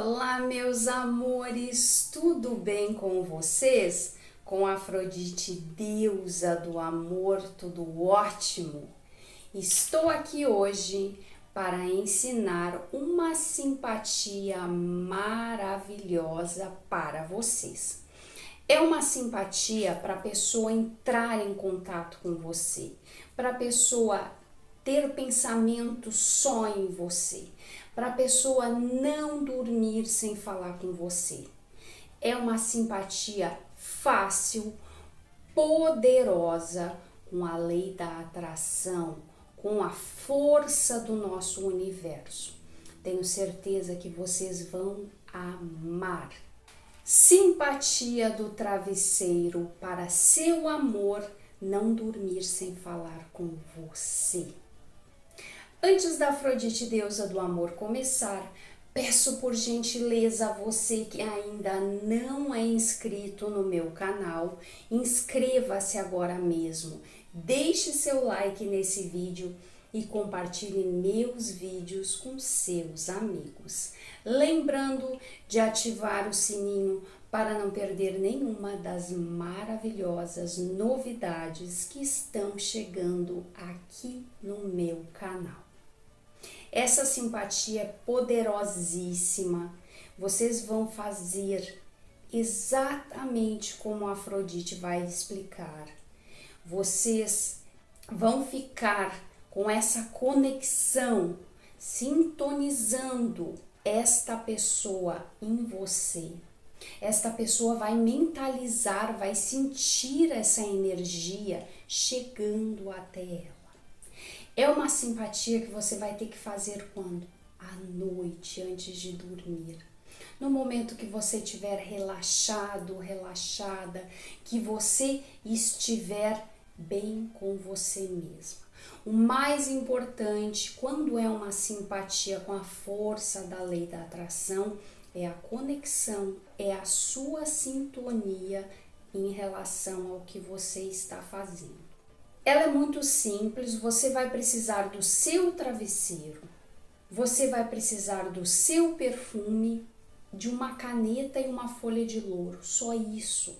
Olá, meus amores, tudo bem com vocês? Com Afrodite, deusa do amor, tudo ótimo? Estou aqui hoje para ensinar uma simpatia maravilhosa para vocês. É uma simpatia para a pessoa entrar em contato com você, para a pessoa ter pensamento só em você, para a pessoa não dormir sem falar com você. É uma simpatia fácil, poderosa, com a lei da atração, com a força do nosso universo. Tenho certeza que vocês vão amar. Simpatia do travesseiro para seu amor não dormir sem falar com você. Antes da Afrodite, deusa do amor, começar, peço por gentileza a você que ainda não é inscrito no meu canal, inscreva-se agora mesmo, deixe seu like nesse vídeo e compartilhe meus vídeos com seus amigos. Lembrando de ativar o sininho para não perder nenhuma das maravilhosas novidades que estão chegando aqui no meu canal. Essa simpatia é poderosíssima. Vocês vão fazer exatamente como a Afrodite vai explicar. Vocês vão ficar com essa conexão, sintonizando esta pessoa em você. Esta pessoa vai mentalizar, vai sentir essa energia chegando até ela. É uma simpatia que você vai ter que fazer quando? À noite, antes de dormir. No momento que você estiver relaxado, relaxada, que você estiver bem com você mesma. O mais importante, quando é uma simpatia com a força da lei da atração, é a conexão, é a sua sintonia em relação ao que você está fazendo. Ela é muito simples, você vai precisar do seu travesseiro, você vai precisar do seu perfume, de uma caneta e uma folha de louro, só isso.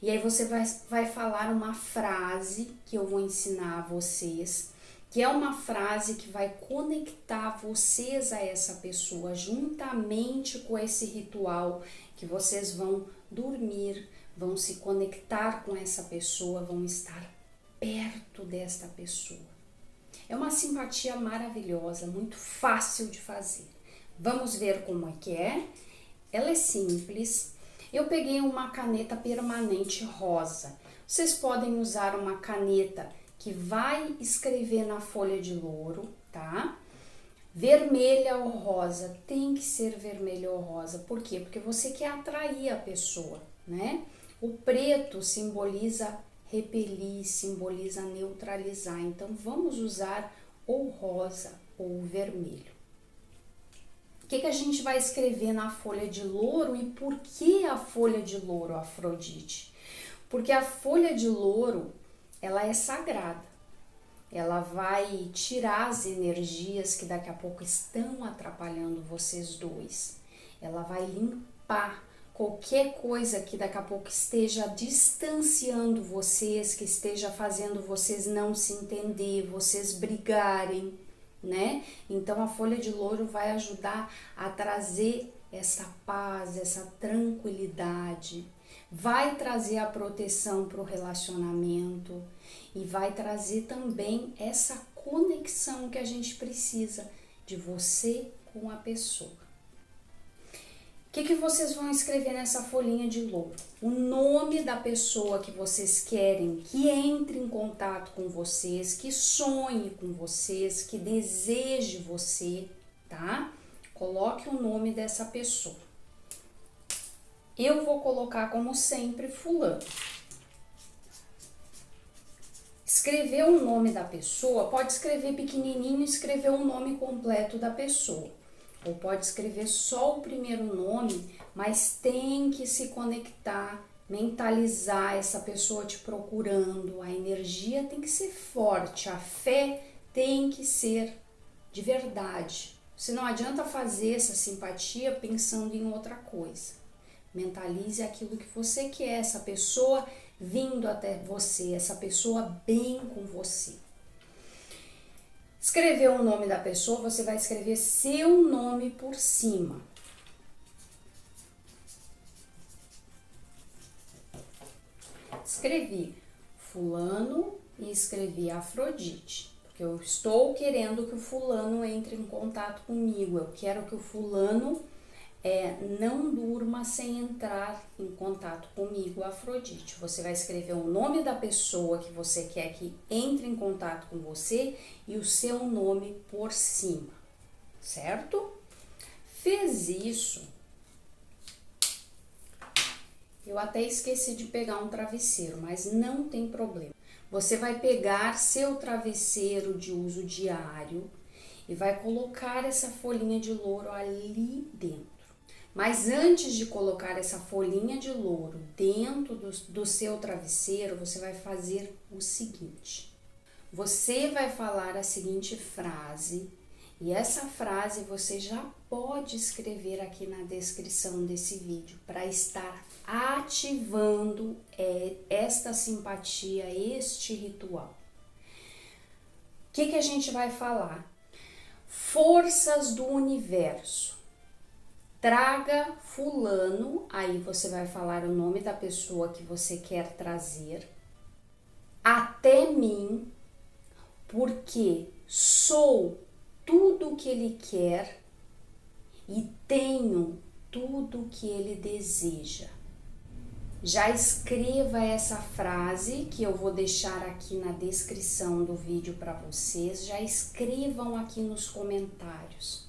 E aí você vai falar uma frase que eu vou ensinar a vocês, que é uma frase que vai conectar vocês a essa pessoa, juntamente com esse ritual que vocês vão dormir, vão se conectar com essa pessoa, vão estar perto desta pessoa. É uma simpatia maravilhosa, muito fácil de fazer. Vamos ver como é que é? Ela é simples. Eu peguei uma caneta permanente rosa. Vocês podem usar uma caneta que vai escrever na folha de louro, tá? Vermelha ou rosa, tem que ser vermelha ou rosa. Por quê? Porque você quer atrair a pessoa, né? O preto simboliza repelir, simboliza neutralizar. Então, vamos usar ou rosa ou vermelho. O que a gente vai escrever na folha de louro e por que a folha de louro, Afrodite? Porque a folha de louro, ela é sagrada. Ela vai tirar as energias que daqui a pouco estão atrapalhando vocês dois. Ela vai limpar qualquer coisa que daqui a pouco esteja distanciando vocês, que esteja fazendo vocês não se entender, vocês brigarem, né? Então a folha de louro vai ajudar a trazer essa paz, essa tranquilidade, vai trazer a proteção para o relacionamento e vai trazer também essa conexão que a gente precisa de você com a pessoa. O que vocês vão escrever nessa folhinha de louro? O nome da pessoa que vocês querem que entre em contato com vocês, que sonhe com vocês, que deseje você, tá? Coloque o nome dessa pessoa. Eu vou colocar, como sempre, fulano. Escrever o nome da pessoa, pode escrever pequenininho e escrever o nome completo da pessoa. Ou pode escrever só o primeiro nome, mas tem que se conectar, mentalizar essa pessoa te procurando. A energia tem que ser forte, a fé tem que ser de verdade, Você não adianta fazer essa simpatia pensando em outra coisa. Mentalize aquilo que você quer, essa pessoa vindo até você, essa pessoa bem com você. Escreveu o nome da pessoa, você vai escrever seu nome por cima. Escrevi fulano e escrevi Afrodite, porque eu estou querendo que o fulano entre em contato comigo, eu quero que o fulano não durma sem entrar em contato comigo, Afrodite. Você vai escrever o nome da pessoa que você quer que entre em contato com você e o seu nome por cima, certo? Fez isso. Eu até esqueci de pegar um travesseiro, mas não tem problema. Você vai pegar seu travesseiro de uso diário e vai colocar essa folhinha de louro ali dentro. Mas antes de colocar essa folhinha de louro dentro do seu travesseiro, você vai fazer o seguinte. Você vai falar a seguinte frase, e essa frase você já pode escrever aqui na descrição desse vídeo para estar ativando esta simpatia, este ritual. O que a gente vai falar? Forças do universo. Traga fulano, aí você vai falar o nome da pessoa que você quer trazer, até mim, porque sou tudo o que ele quer e tenho tudo o que ele deseja. Já escreva essa frase que eu vou deixar aqui na descrição do vídeo para vocês, já escrevam aqui nos comentários.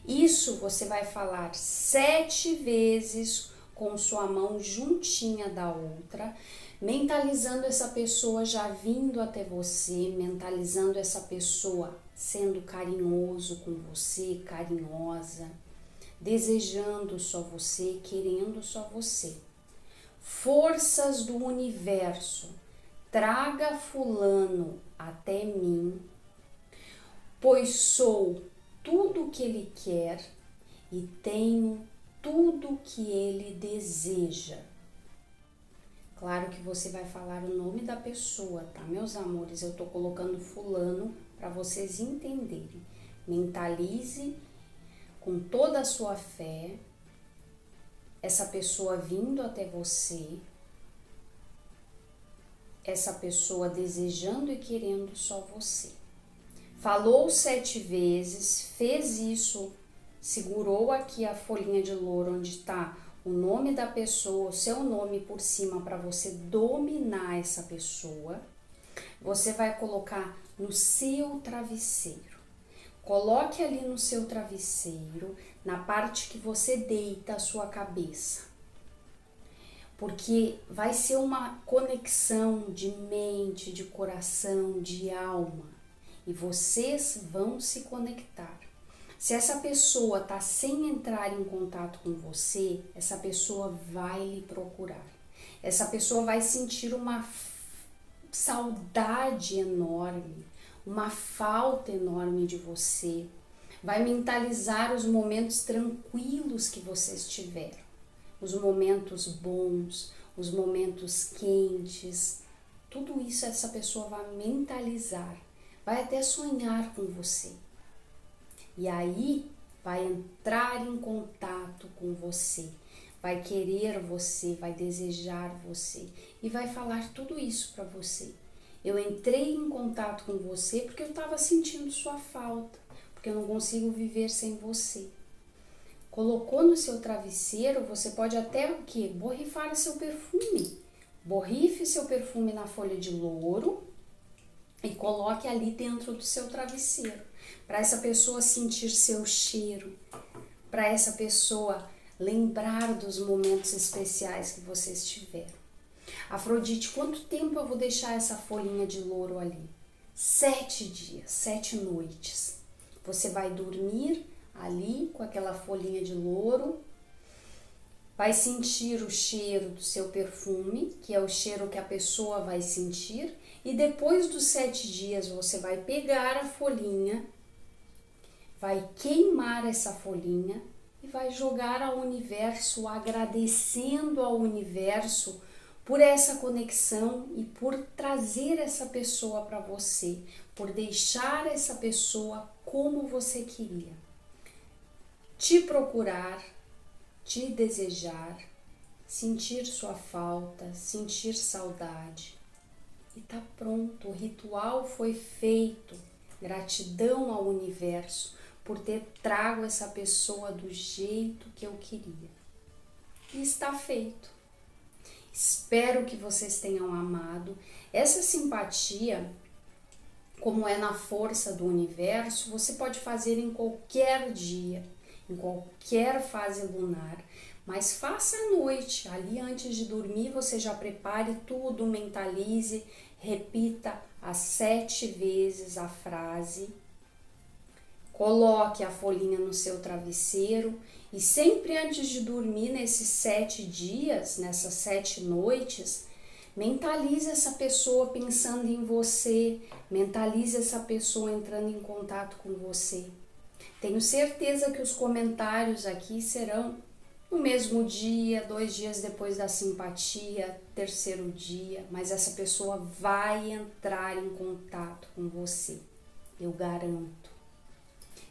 Isso você vai falar 7 vezes com sua mão juntinha da outra, mentalizando essa pessoa já vindo até você, mentalizando essa pessoa sendo carinhoso com você, carinhosa, desejando só você, querendo só você. Forças do universo, traga fulano até mim, pois sou tudo o que ele quer e tenho tudo o que ele deseja. Claro que você vai falar o nome da pessoa, tá, meus amores? Eu tô colocando fulano para vocês entenderem. Mentalize com toda a sua fé essa pessoa vindo até você, essa pessoa desejando e querendo só você. Falou 7 vezes, fez isso, segurou aqui a folhinha de louro onde está o nome da pessoa, o seu nome por cima para você dominar essa pessoa. Você vai colocar no seu travesseiro. Coloque ali no seu travesseiro, na parte que você deita a sua cabeça. Porque vai ser uma conexão de mente, de coração, de alma. E vocês vão se conectar. Se essa pessoa tá sem entrar em contato com você, essa pessoa vai lhe procurar. Essa pessoa vai sentir uma saudade enorme, uma falta enorme de você. Vai mentalizar os momentos tranquilos que vocês tiveram, os momentos bons, os momentos quentes. Tudo isso essa pessoa vai mentalizar. Vai até sonhar com você. E aí vai entrar em contato com você. Vai querer você, vai desejar você. E vai falar tudo isso para você. Eu entrei em contato com você porque eu estava sentindo sua falta. Porque eu não consigo viver sem você. Colocou no seu travesseiro, você pode até o quê? Borrifar seu perfume. Borrife seu perfume na folha de louro e coloque ali dentro do seu travesseiro, para essa pessoa sentir seu cheiro, para essa pessoa lembrar dos momentos especiais que vocês tiveram. Afrodite, quanto tempo eu vou deixar essa folhinha de louro ali? 7 dias, 7 noites. Você vai dormir ali com aquela folhinha de louro, vai sentir o cheiro do seu perfume, que é o cheiro que a pessoa vai sentir, e depois dos 7 dias você vai pegar a folhinha, vai queimar essa folhinha e vai jogar ao universo, agradecendo ao universo por essa conexão e por trazer essa pessoa para você, por deixar essa pessoa como você queria. Te procurar, te desejar, sentir sua falta, sentir saudade. E tá pronto, o ritual foi feito. Gratidão ao universo por ter trago essa pessoa do jeito que eu queria. E está feito. Espero que vocês tenham amado. Essa simpatia, como é na força do universo, você pode fazer em qualquer dia, em qualquer fase lunar, mas faça à noite, ali antes de dormir, você já prepare tudo, mentalize, repita as 7 vezes a frase, coloque a folhinha no seu travesseiro e sempre antes de dormir, nesses 7 dias, nessas 7 noites, mentalize essa pessoa pensando em você, mentalize essa pessoa entrando em contato com você. Tenho certeza que os comentários aqui serão no mesmo dia, 2 dias depois da simpatia, 3º dia, mas essa pessoa vai entrar em contato com você, eu garanto.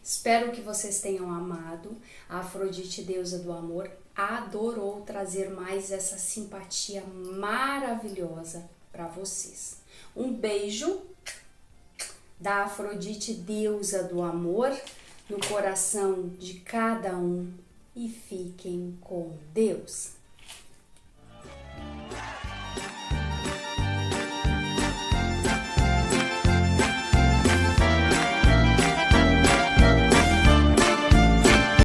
Espero que vocês tenham amado. A Afrodite, deusa do amor, adorou trazer mais essa simpatia maravilhosa para vocês. Um beijo da Afrodite, deusa do amor, no coração de cada um e fiquem com Deus.